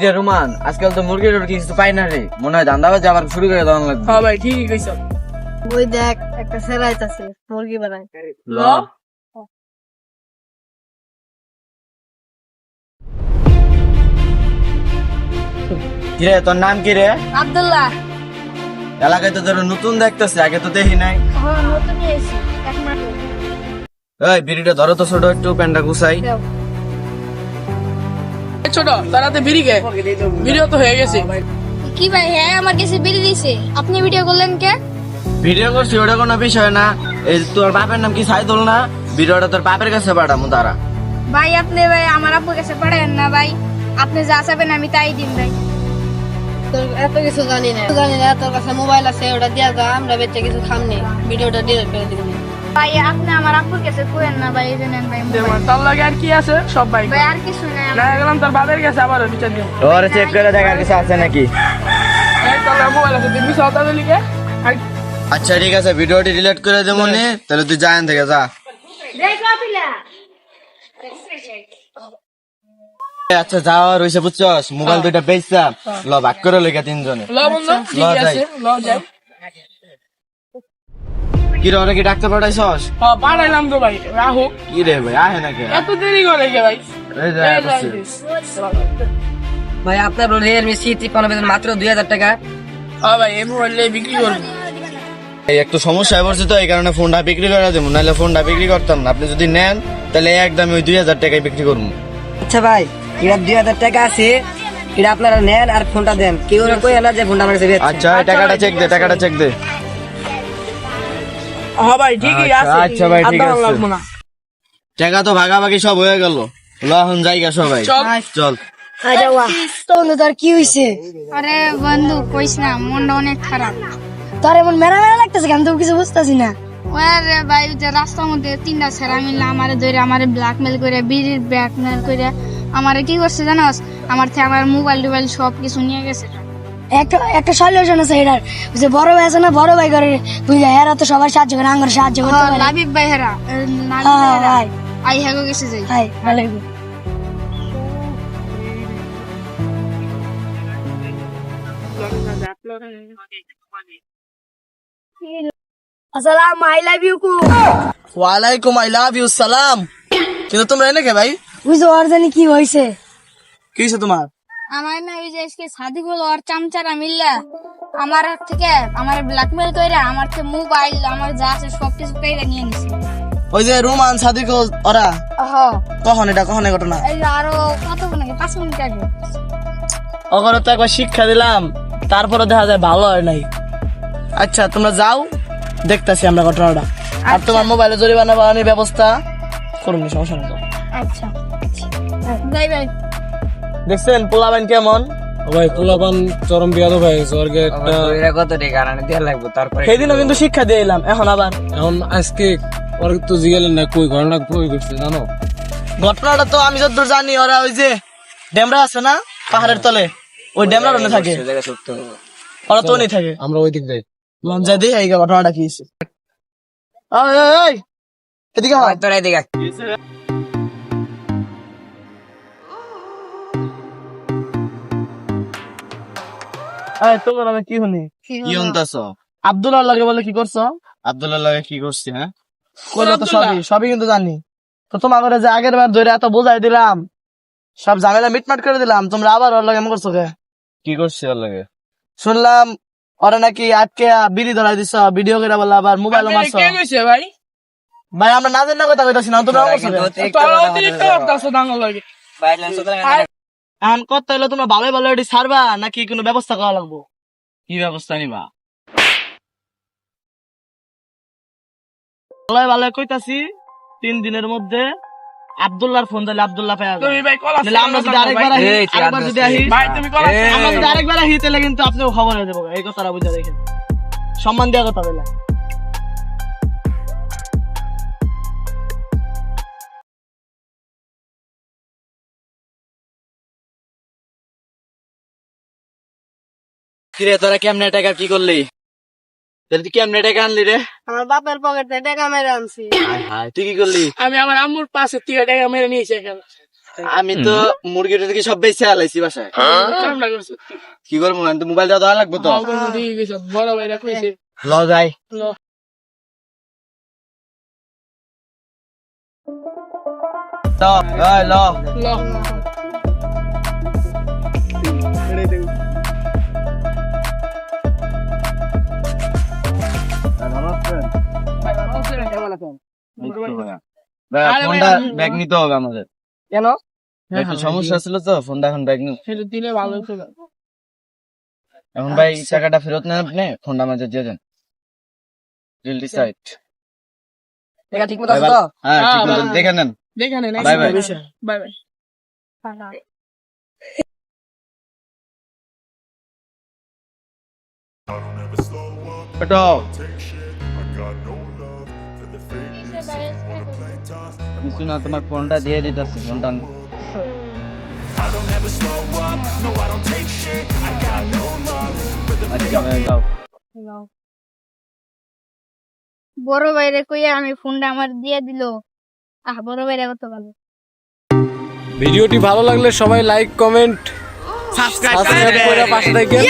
কিরে রোমান, আজকাল তো মুরগির কিছু পাই না রে, মনে হয় ধান্দাবাজি আবার শুরু করে দেওয়া লাগবে। হ্যাঁ ভাই ঠিকই কইছ। ওই দেখ একটা সেরাইতাছে মুরগি বানায়। ল কিরে তোর নাম কি রে? আব্দুল্লাহ। এলাকায় তো তোর নতুন দেখতেছে, আগে তো দেখি নাই। হ্যাঁ নতুনই আইছি এক মাস এই বিড়িটা ধরো তো ছোট, একটু প্যান্টটা গুছাই। দাও। এই ছোট তারাতে বিড়ি গে, ভিডিও তো হয়ে গেছে। কি ভাই, হ্যাঁ আমার কাছে বিড়ি দিছে, আপনি ভিডিও করলেন কে? ভিডিও করছি ওটা কোনো বিষয় না। এই তোর বাপের নাম কি সাইদুল না? ভিডিওটা তোর বাপের কাছে পাঠামু তারা। ভাই আপনি ভাই আমার আব্বুর কাছে পাঠায়েন না ভাই, আপনি যা চাবেন আমি তাই দিন ভাই। তোর এত কিছু জানি না, তোর কাছে মোবাইল আছে ওটা দিয়া যা, আমরা বেঁচে কিছু খামনি, ভিডিওটা ডিলিট করে দিবি ভাই। আপনি আমার আব্বুর কাছে কইেন না ভাই, এই যে নেন ভাই মোবাইল। তার লাগে আর কি আছে সব ভাই। ভাই আর কিছু নাই না গেলাম তোর বাবার কাছে আবার বিচার দিও। ওরে চেক করে দেখ আর কিছু আছে নাকি। এই তোর মোবাইল আছে দিবি সওতা লিখে। আচ্ছা ঠিক আছে, ভিডিওটি ডিলিট করে দেবো নে, তাহলে তুই জান থেকে যা। আচ্ছা যাওয়া রয়েছে বুঝছস, মোবাইল দুইটা বেচছা, ল ভাগ করে লইকা তিনজনে। ল বন্ধু ঠিক আছে, ল যাই। কি রে ওরা কি ডাক্তার পাঠাইছস? হ্যাঁ পাঠাইলাম তো ভাই, রাহু। কি রে ভাই আহে নাকি? এত দেরি করে কে ভাই? এই যে এই আসছে। ভাই আপনার রিয়েলমি C53 বেতন মাত্র 2000 টাকা। হ্যাঁ ভাই এই মোবাইল বিক্রি করবো। এই একটু সমস্যায় পড়ছে তো, এই কারণে ফোনটা বিক্রি করে দেবো, নাহলে ফোনটা বিক্রি করতাম না। আপনি যদি নেন তাহলে একদম ওই 2000 টাকায় বিক্রি করবো। আচ্ছা ভাই, এটা 2000 টাকা আছে, এটা আপনারা নেন আর ফোনটা দেন, কেউ না কই না যে ফোনটা আমার কাছে বেচছে। আচ্ছা টাকাটা চেক দে, টাকাটা চেক দে। হ্যাঁ ভাই ঠিকই আচ্ছা, আছে। আচ্ছা ভাই, ঠিক আর দাম আছে। লাগবো না। টাকা তো ভাগাভাগি সব হয়ে গেল, ল এখন জায়গা সবাই চল। চল। তোর কি হইছে? আরে বন্ধু কইস না, মনটা অনেক খারাপ। তোর এমন মেরা মেরা লাগতেছে কেন, তো কিছু বুঝতাছি না। ওরে ভাই যে রাস্তার মধ্যে তিনটা ছেড়া মিললে আমারে ধরে আমারে ব্ল্যাকমেল করে, বিড়ির ব্ল্যাকমেল করে আমারে কি করছে জানোস? আমার থেকে আমার মোবাইল টোবাইল সব কিছু নিয়ে গেছে। একটা সলিউশন আছে এটার, যে বড় ভাই আছে না, বড় ভাই করে বুঝা, এরা তো সবাই সাহায্য করে, আঙ্গুর সাহায্য করতে পারে। লাবিব ভাই হেরা, আই হ্যাগো গেছে যাই। হাই ভালো। আসসালাম, আই লাভ ইউ কু। ওয়ালাইকুম আই লাভ ইউ সালাম। কিন্তু তোমরা এনে কে ভাই? বুঝছো ওর জানি কি হয়েছে? কি হয়েছে তোমার? আমার না ওই যে আজকে সাদিকুল আর চামচারা মিল্লা আমার থেকে আমার ব্ল্যাকমেল করে আমার থেকে মোবাইল আমার যা আছে সবকিছু পেয়ে নিয়ে নিছে। ওই যে রোমান সাদিক ওরা হ্যাঁ কখন এই ঘটনা? এই যে আরো কত নাকি 5 মিনিট আগে। ওখানে তো একবার শিক্ষা দিলাম, তারপরে দেখা যায় ভালো হয় নাই। আচ্ছা তোমরা যাও, দেখতাছি আমরা ঘটনাটা। আর তোমার মোবাইলে জরিমানা বানানোর ব্যবস্থা করুন, সমস্যা নেই। আচ্ছা যাই ভাই। দেখছেন পোলাবাইন কেমন? ভাই পোলাপান চরম বিয়াদ হয়ে গেছে ওরকে একটা। এটা কত টাকা আনানে দেয়া লাগবে তারপরে? সেদিনও কিন্তু শিক্ষা দিয়ে এলাম, এখন আবার এখন আজকে ওর তো জিগেলেন না কই ঘটনা কই করছে জানো? ঘটনাটা তো আমি যতদূর জানি, ওরা ওই যে ড্যামরা আছে না পাহাড়ের তলে, ওই ড্যামরার ওখানে থাকে, ওরা তো নেই থাকে। আমরা ওই দিক যাই। লঞ্চাই দিই এই ঘটনাটা কি হয়েছে। ওই, ওই, ওই, এদিকে হয়। তোরা এদিকে আয়। তোমার আমি কি শুনি? কি হনতাছ? আব্দুল্লাহ লাগে বলে কি করছো? আব্দুল্লাহ লাগে কি করছি? হ্যাঁ কইলো তো সবই কিন্তু জানি। তো তোমার ঘরে যে আগের বার ধরে এত বোঝাই দিলাম, সব ঝামেলা মিটমাট করে দিলাম, তোমরা আবার ওর লাগে এমন করছো কে? কি করছি ওর লাগে? শুনলাম ওরা নাকি আজকে বিড়ি ধরাই দিছ, ভিডিও করে বললা, আবার মোবাইলও মারছো। ভাই ভাই আমরা না জানি না কথা কইতাছি না, তোমরা করছো কে? এখন কথা হইলো তোমরা ভালো ভালো এটি ছাড়বা নাকি কোনো ব্যবস্থা করা লাগবো? কি ব্যবস্থা নিবা? ভালো ভালো কইতাছি 3 দিনের মধ্যে আব্দুল্লাহর ফোন দিলে আব্দুল্লাহ পেয়ে যাবে। তুমি ভাই কলা তাহলে আমরা যদি আরেকবার আহি, এই, তুই আরেকবার যদি আহি, ভাই তুমি কলা আমরা যদি আরেকবার আহি তাহলে কিন্তু আপনিও খবর হয়ে যাবো। এই কথাটা বুঝে দেখেন, সম্মান দেওয়া কথা বলে। কিরে তোরা কেমনে টাকা কি করলি? তুই কেমনে টাকা আনলি রে? আমার বাপের পকেটে টাকা মেরে আনছি। হায় হায়, তুই কি করলি? আমি আমার আম্মুর পাশে 3 টাকা মেরে নিয়েছি এখানে। আমি তো মুরগিটা থেকে সব বেঁচে আলাইছি বাসায়। কি করবো, আমি তো মোবাইল দেওয়া লাগবে তো। বড় ভাইরা কইছে ল যাই। ল ফোনটা ব্যাগ নিতে হবে আমাদের, কেন? একটু সমস্যা ছিল তো, ফোনটা এখন ব্যাগ নিতে। সেটা দিলে ভালো হতো। এখন ভাই টাকাটা ফেরত নেন, আপনি ফোনটা আমাদের দিয়ে দেন। Deal decide. টাকা ঠিক মতো আছে তো? হ্যাঁ ঠিক মতো দেখে নেন। দেখে নেন। Bye bye. Bye bye. পেটো কিছু না, তোমার ফোনটা দিয়ে দিতেছি, ফোনটা আচ্ছা হয়ে যাও। বড় ভাইরে কইয়া আমি ফোনটা আমার দিয়ে দিল। বড় ভাইরা কত ভালো। ভিডিওটি ভালো লাগলে সবাই লাইক কমেন্ট সাবস্ক্রাইব করে পাশে থাকবেন।